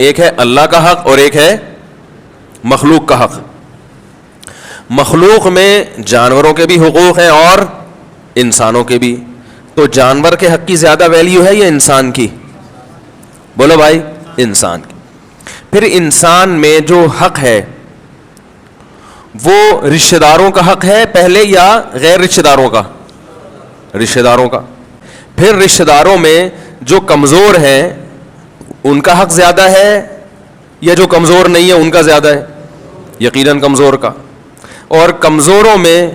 ایک ہے اللہ کا حق اور ایک ہے مخلوق کا حق. مخلوق میں جانوروں کے بھی حقوق ہیں اور انسانوں کے بھی. تو جانور کے حق کی زیادہ ویلیو ہے یا انسان کی؟ بولو بھائی, انسان کی. پھر انسان میں جو حق ہے وہ رشتہ داروں کا حق ہے پہلے یا غیر رشتہ داروں کا؟ رشتہ داروں کا. پھر رشتہ داروں میں جو کمزور ہیں ان کا حق زیادہ ہے یا جو کمزور نہیں ہے ان کا زیادہ ہے؟ یقیناً کمزور کا. اور کمزوروں میں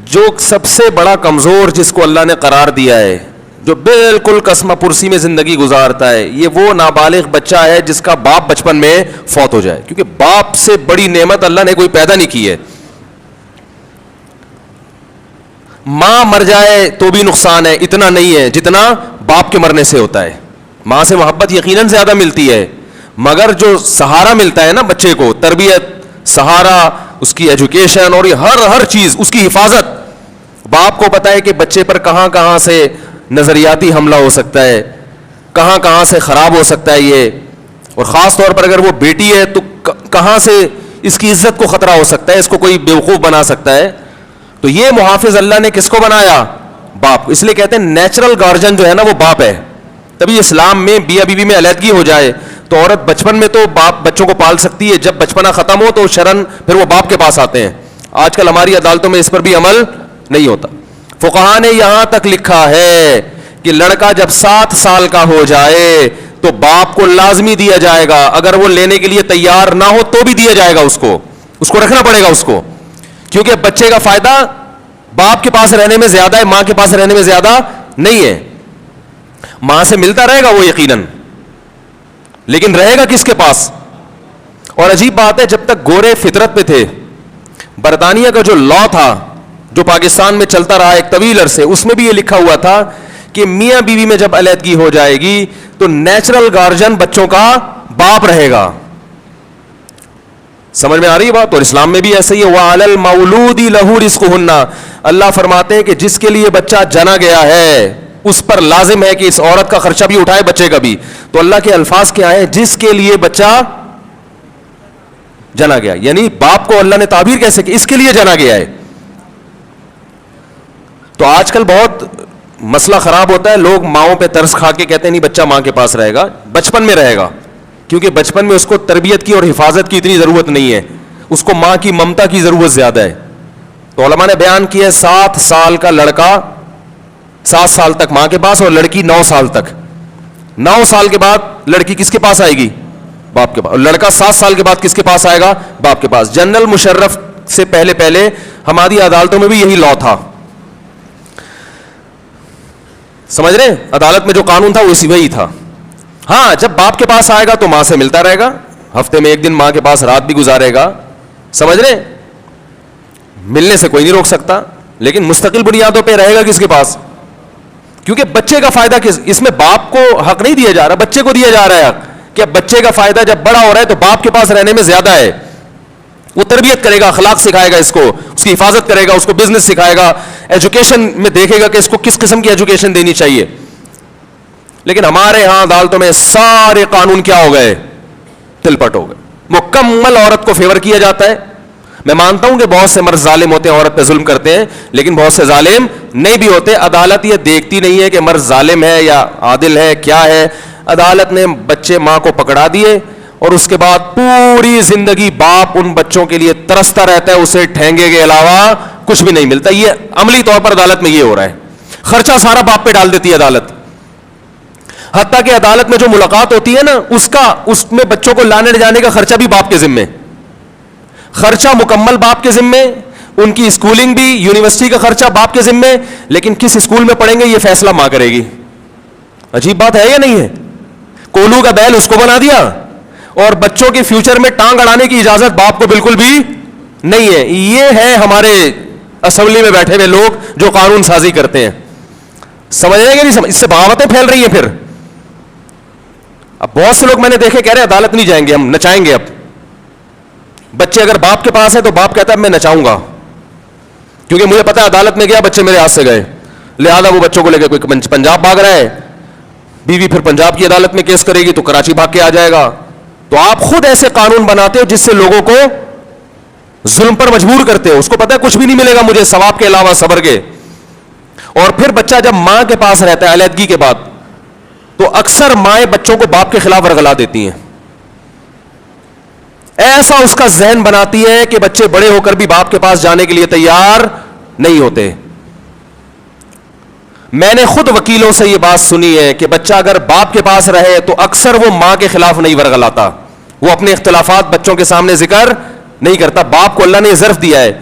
جو سب سے بڑا کمزور جس کو اللہ نے قرار دیا ہے, جو بالکل قسمہ پرسی میں زندگی گزارتا ہے, یہ وہ نابالغ بچہ ہے جس کا باپ بچپن میں فوت ہو جائے. کیونکہ باپ سے بڑی نعمت اللہ نے کوئی پیدا نہیں کی ہے. ماں مر جائے تو بھی نقصان ہے, اتنا نہیں ہے جتنا باپ کے مرنے سے ہوتا ہے. ماں سے محبت یقیناً زیادہ ملتی ہے, مگر جو سہارا ملتا ہے نا بچے کو, تربیت, سہارا, اس کی ایجوکیشن اور یہ ہر چیز, اس کی حفاظت, باپ کو پتا ہے کہ بچے پر کہاں کہاں سے نظریاتی حملہ ہو سکتا ہے, کہاں کہاں سے خراب ہو سکتا ہے یہ, اور خاص طور پر اگر وہ بیٹی ہے تو کہاں سے اس کی عزت کو خطرہ ہو سکتا ہے, اس کو کوئی بیوقوف بنا سکتا ہے. تو یہ محافظ اللہ نے کس کو بنایا؟ باپ. اس لیے کہتے ہیں نیچرل گارجن جو ہے نا وہ باپ ہے. تبھی اسلام میں بیوی بیوی میں علیحدگی ہو جائے تو عورت بچپن میں تو باپ بچوں کو پال سکتی ہے, جب بچپنا ختم ہو تو شرن پھر وہ باپ کے پاس آتے ہیں. آج کل ہماری عدالتوں میں اس پر بھی عمل نہیں ہوتا. فقہا نے یہاں تک لکھا ہے کہ لڑکا جب 7 سال کا ہو جائے تو باپ کو لازمی دیا جائے گا, اگر وہ لینے کے لیے تیار نہ ہو تو بھی دیا جائے گا, اس کو رکھنا پڑے گا اس کو, کیونکہ بچے کا فائدہ باپ کے پاس رہنے میں زیادہ ہے, ماں کے پاس رہنے میں زیادہ نہیں ہے. ماں سے ملتا رہے گا وہ یقیناً, لیکن رہے گا کس کے پاس؟ اور عجیب بات ہے, جب تک گورے فطرت پہ تھے, برطانیہ کا جو لا تھا جو پاکستان میں چلتا رہا ایک طویل عرصے, اس میں بھی یہ لکھا ہوا تھا کہ میاں بیوی میں جب علیحدگی ہو جائے گی تو نیچرل گارجن بچوں کا باپ رہے گا. سمجھ میں آ رہی ہے بات؟ اور اسلام میں بھی ایسا ہی ہے. وَعَلَى الْمَوْلُودِ لَهُ رِزْقُهُنَّ, اللہ فرماتے ہیں کہ جس کے لیے بچہ جنا گیا ہے اس پر لازم ہے کہ اس عورت کا خرچہ بھی اٹھائے, بچے کا بھی. تو اللہ کے الفاظ کیا ہیں؟ جس کے لیے بچہ جنا گیا, یعنی باپ کو اللہ نے تعبیر کیسے کہ اس کے لیے جنا گیا ہے. تو آج کل بہت مسئلہ خراب ہوتا ہے, لوگ ماؤں پہ ترس کھا کے کہتے ہیں نہیں بچہ ماں کے پاس رہے گا, بچپن میں رہے گا, کیونکہ بچپن میں اس کو تربیت کی اور حفاظت کی اتنی ضرورت نہیں ہے, اس کو ماں کی ممتا کی ضرورت زیادہ ہے. تو علماء نے بیان کیا ہے 7 سال کا لڑکا 7 سال تک ماں کے پاس, اور لڑکی 9 سال تک. 9 سال کے بعد لڑکی کس کے پاس آئے گی؟ باپ کے پاس. اور لڑکا 7 سال کے بعد کس کے پاس آئے گا؟ باپ کے پاس. جنرل مشرف سے پہلے ہماری عدالتوں میں بھی یہی لا تھا. سمجھ رہے ہیں؟ عدالت میں جو قانون تھا وہی تھا. ہاں, جب باپ کے پاس آئے گا تو ماں سے ملتا رہے گا, ہفتے میں 1 دن ماں کے پاس رات بھی گزارے گا. سمجھ رہے ہیں؟ ملنے سے کوئی نہیں روک سکتا, لیکن مستقل بنیادوں پہ رہے گا کس کے پاس؟ کیونکہ بچے کا فائدہ اس میں باپ کو حق نہیں دیا جا رہا, بچے کو دیا جا رہا ہے حق, کہ بچے کا فائدہ جب بڑا ہو رہا ہے تو باپ کے پاس رہنے میں زیادہ ہے. وہ تربیت کرے گا, اخلاق سکھائے گا, اس کو اس کی حفاظت کرے گا, اس کو بزنس سکھائے گا, ایجوکیشن میں دیکھے گا کہ اس کو کس قسم کی ایجوکیشن دینی چاہیے. لیکن ہمارے ہاں عدالتوں میں سارے قانون کیا ہو گئے؟ تلپٹ ہو گئے. مکمل عورت کو فیور کیا جاتا ہے. میں مانتا ہوں کہ بہت سے مرد ظالم ہوتے ہیں, عورت پہ ظلم کرتے ہیں, لیکن بہت سے ظالم نہیں بھی ہوتے. عدالت یہ دیکھتی نہیں ہے کہ مرد ظالم ہے یا عادل ہے, کیا ہے. عدالت نے بچے ماں کو پکڑا دیے اور اس کے بعد پوری زندگی باپ ان بچوں کے لیے ترستا رہتا ہے, اسے ٹھینگے کے علاوہ کچھ بھی نہیں ملتا. یہ عملی طور پر عدالت میں یہ ہو رہا ہے. خرچہ سارا باپ پہ ڈال دیتی ہے عدالت. حتیٰ کہ عدالت میں جو ملاقات ہوتی ہے نا, اس میں بچوں کو لانے لے جانے کا خرچہ بھی باپ کے ذمے, خرچہ مکمل باپ کے ذمے, ان کی اسکولنگ بھی, یونیورسٹی کا خرچہ باپ کے ذمے, لیکن کس اسکول میں پڑھیں گے یہ فیصلہ ماں کرے گی. عجیب بات ہے یا نہیں ہے؟ کولو کا بیل اس کو بنا دیا, اور بچوں کے فیوچر میں ٹانگ اڑانے کی اجازت باپ کو بالکل بھی نہیں ہے. یہ ہے ہمارے اسمبلی میں بیٹھے ہوئے لوگ جو قانون سازی کرتے ہیں. سمجھ رہے ہیں کہ نہیں؟ اس سے بغاوتیں پھیل رہی ہیں. پھر اب بہت سے لوگ میں نے دیکھے کہہ رہے عدالت نہیں جائیں گے, ہم نچائیں گے. اب بچے اگر باپ کے پاس ہے تو باپ کہتا ہے میں نچاؤں گا, کیونکہ مجھے پتا ہے عدالت میں گیا بچے میرے ہاتھ سے گئے, لہذا وہ بچوں کو لے کے کوئی پنجاب بھاگ رہا ہے, بیوی پھر پنجاب کی عدالت میں کیس کرے گی تو کراچی بھاگ کے آ جائے گا, تو آپ خود ایسے قانون بناتے ہو جس سے لوگوں کو ظلم پر مجبور کرتے ہو. اس کو پتا ہے کچھ بھی نہیں ملے گا مجھے ثواب کے علاوہ صبر کے. اور پھر بچہ جب ماں کے پاس رہتا ہے علیحدگی کے بعد, تو اکثر مائیں بچوں کو باپ کے خلاف ورغلا دیتی ہیں. ایسا اس کا ذہن بناتی ہے کہ بچے بڑے ہو کر بھی باپ کے پاس جانے کے لیے تیار نہیں ہوتے. میں نے خود وکیلوں سے یہ بات سنی ہے کہ بچہ اگر باپ کے پاس رہے تو اکثر وہ ماں کے خلاف نہیں ورغلاتا, وہ اپنے اختلافات بچوں کے سامنے ذکر نہیں کرتا. باپ کو اللہ نے ظرف دیا ہے.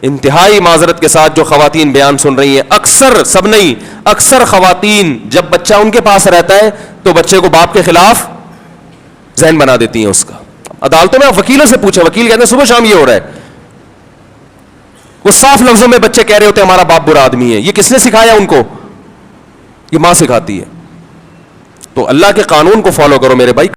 انتہائی معذرت کے ساتھ جو خواتین بیان سن رہی ہیں, اکثر, سب نہیں, اکثر خواتین جب بچہ ان کے پاس رہتا ہے تو بچے کو باپ کے خلاف ذہن بنا دیتی ہیں اس کا. عدالتوں میں آپ وکیلوں سے پوچھیں, وکیل کہتے ہیں صبح شام یہ ہو رہا ہے. وہ صاف لفظوں میں بچے کہہ رہے ہوتے ہیں ہمارا باپ برا آدمی ہے. یہ کس نے سکھایا ان کو؟ یہ ماں سکھاتی ہے. تو اللہ کے قانون کو فالو کرو میرے بھائی.